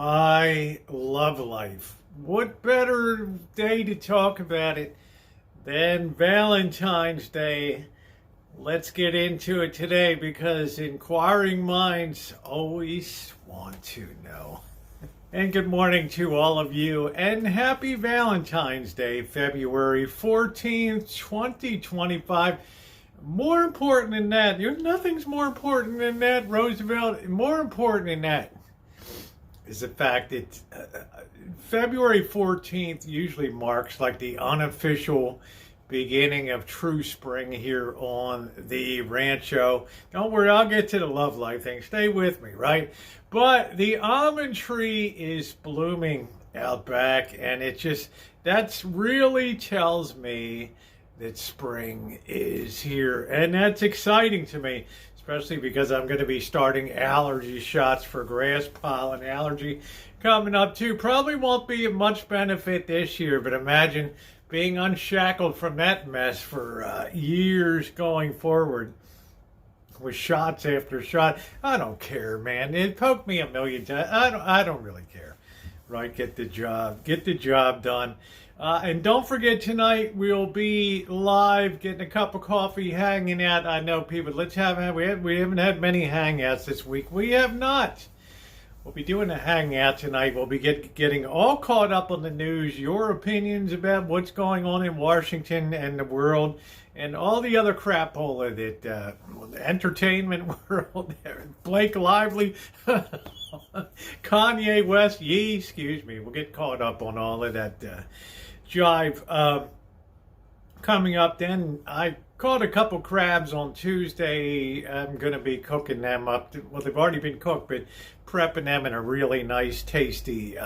my love life. What better day to talk about it than Valentine's Day? Let's get into it today because inquiring minds always want to know. And good morning to all of you, and happy Valentine's Day, February 14th, 2025. More important than that, nothing's more important than that, Roosevelt. More important than that is the fact that February 14th usually marks like the unofficial beginning of true spring here on the Rancho. Don't worry, I'll get to the love life thing. Stay with me, right? But the almond tree is blooming out back, and that's really tells me that spring is here, and that's exciting to me, especially because I'm going to be starting allergy shots for grass pollen allergy coming up too. Probably won't be of much benefit this year, but imagine being unshackled from that mess for years going forward with shots after shot. I don't care, man. It poked me a million times. I don't really care. Right? Get the job done. And don't forget, tonight we'll be live, getting a cup of coffee, hanging out. I know people. We haven't had many hangouts this week. We have not. We'll be doing a hangout tonight. We'll be getting all caught up on the news, your opinions about what's going on in Washington and the world, and all the other crapola that the entertainment world. Blake Lively, Kanye West, excuse me. We'll get caught up on all of that jive coming up. Then I caught a couple crabs on Tuesday. I'm going to be cooking them up. Well, they've already been cooked, but prepping them in a really nice, tasty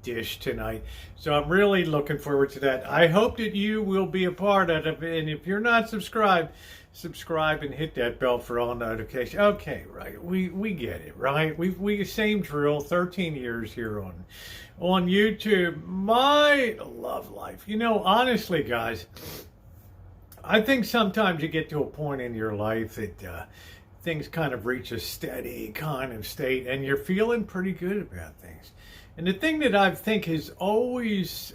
dish tonight. So I'm really looking forward to that. I hope that you will be a part of it. And if you're not subscribed, subscribe and hit that bell for all notifications. Okay, right. We get it, right? We same drill. 13 years here on YouTube. My love life. Honestly, guys, I think sometimes you get to a point in your life that things kind of reach a steady kind of state and you're feeling pretty good about things. And the thing that I think has always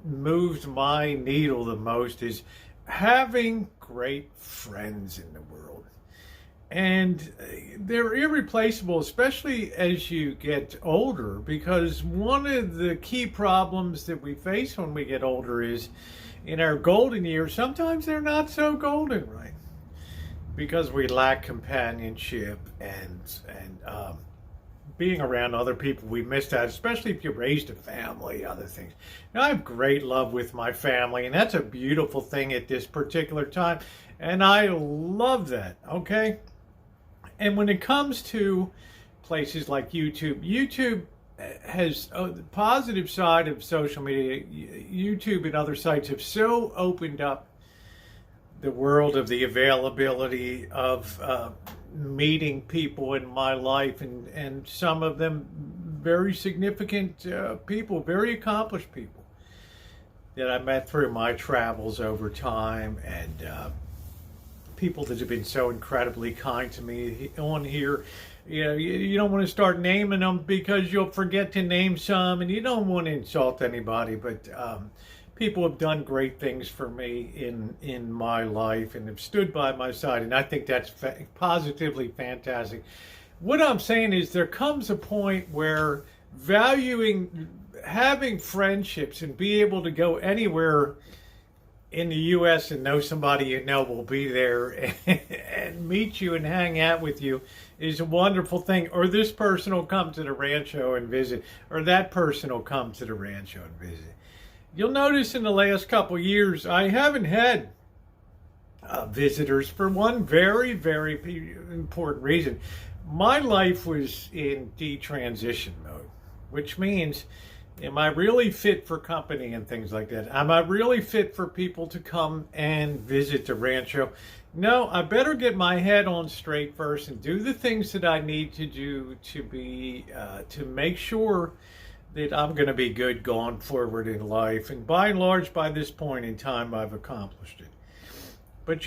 moved my needle the most is having great friends in the world. And they're irreplaceable, especially as you get older, because one of the key problems that we face when we get older is in our golden years, sometimes they're not so golden, right? Because we lack companionship and being around other people we missed out, especially if you raised a family, other things. Now, I have great love with my family, and that's a beautiful thing at this particular time, and I love that, okay? And when it comes to places like YouTube has the positive side of social media. YouTube and other sites have so opened up the world of the availability of meeting people in my life, and some of them very significant people, very accomplished people that I met through my travels over time, and people that have been so incredibly kind to me on here. You don't want to start naming them because you'll forget to name some, and you don't want to insult anybody, but people have done great things for me in my life and have stood by my side, and I think that's positively fantastic. What I'm saying is there comes a point where having friendships and be able to go anywhere in the U.S. and know somebody you know will be there and meet you and hang out with you is a wonderful thing. Or this person will come to the Rancho and visit, or that person will come to the Rancho and visit. You'll notice in the last couple years, I haven't had visitors for one very, very important reason. My life was in detransition mode, which means, am I really fit for company and things like that? Am I really fit for people to come and visit the Rancho? No, I better get my head on straight first and do the things that I need to do to make sure that I'm going to be good going forward in life. And by and large, by this point in time, I've accomplished it. But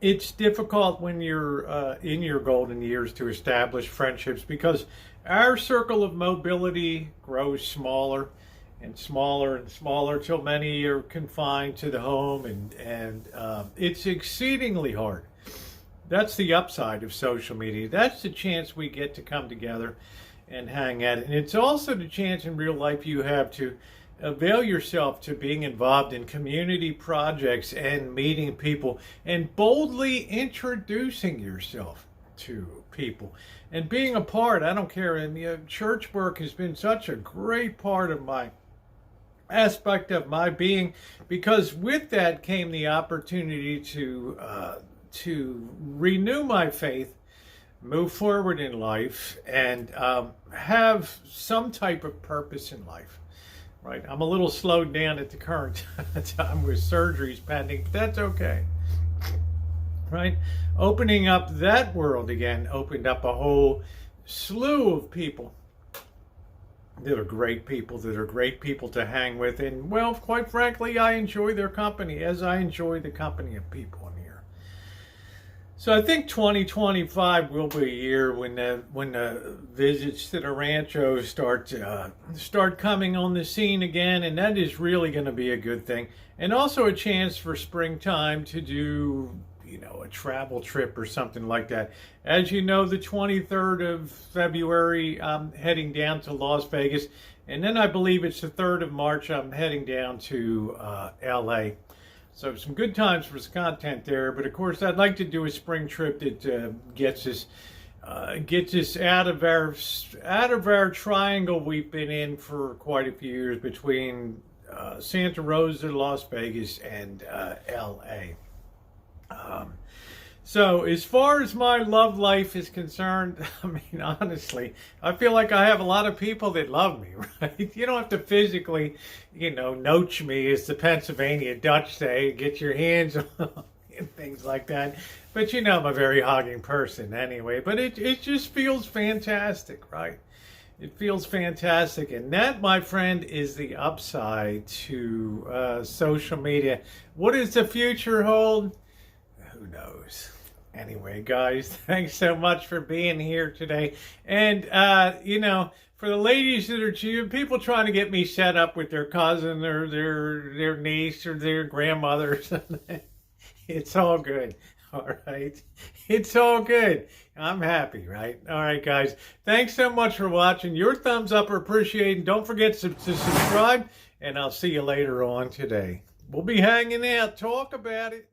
it's difficult when you're in your golden years to establish friendships because our circle of mobility grows smaller and smaller and smaller till many are confined to the home, and it's exceedingly hard. That's the upside of social media. That's the chance we get to come together and hang at it. And it's also the chance in real life you have to avail yourself to being involved in community projects and meeting people and boldly introducing yourself to people and being a part. I don't care. And church work has been such a great part of my aspect of my being, because with that came the opportunity to renew my faith, move forward in life, and have some type of purpose in life. Right? I'm a little slowed down at the current time with surgeries pending, but that's okay. Right? Opening up that world again opened up a whole slew of people that are great people to hang with. And, well, quite frankly, I enjoy their company as I enjoy the company of people in here. So I think 2025 will be a year when the visits to the rancho start coming on the scene again, and that is really going to be a good thing. And also a chance for springtime to do, a travel trip or something like that. As you know, the 23rd of February, I'm heading down to Las Vegas. And then I believe it's the 3rd of March, I'm heading down to LA. So some good times for some content there. But of course, I'd like to do a spring trip that gets us out of our triangle we've been in for quite a few years between Santa Rosa, Las Vegas, and LA. So as far as my love life is concerned, I mean, honestly, I feel like I have a lot of people that love me, right? You don't have to physically, noach me, as the Pennsylvania Dutch say, get your hands on and things like that. But I'm a very hugging person anyway. But it just feels fantastic, right? It feels fantastic. And that, my friend, is the upside to social media. What does the future hold? Who knows? Anyway, guys, thanks so much for being here today. And, for the ladies that are people trying to get me set up with their cousin or their niece or their grandmother or something, it's all good. All right. It's all good. I'm happy, right? All right, guys. Thanks so much for watching. Your thumbs up are appreciated. Don't forget to subscribe, and I'll see you later on today. We'll be hanging out. Talk about it.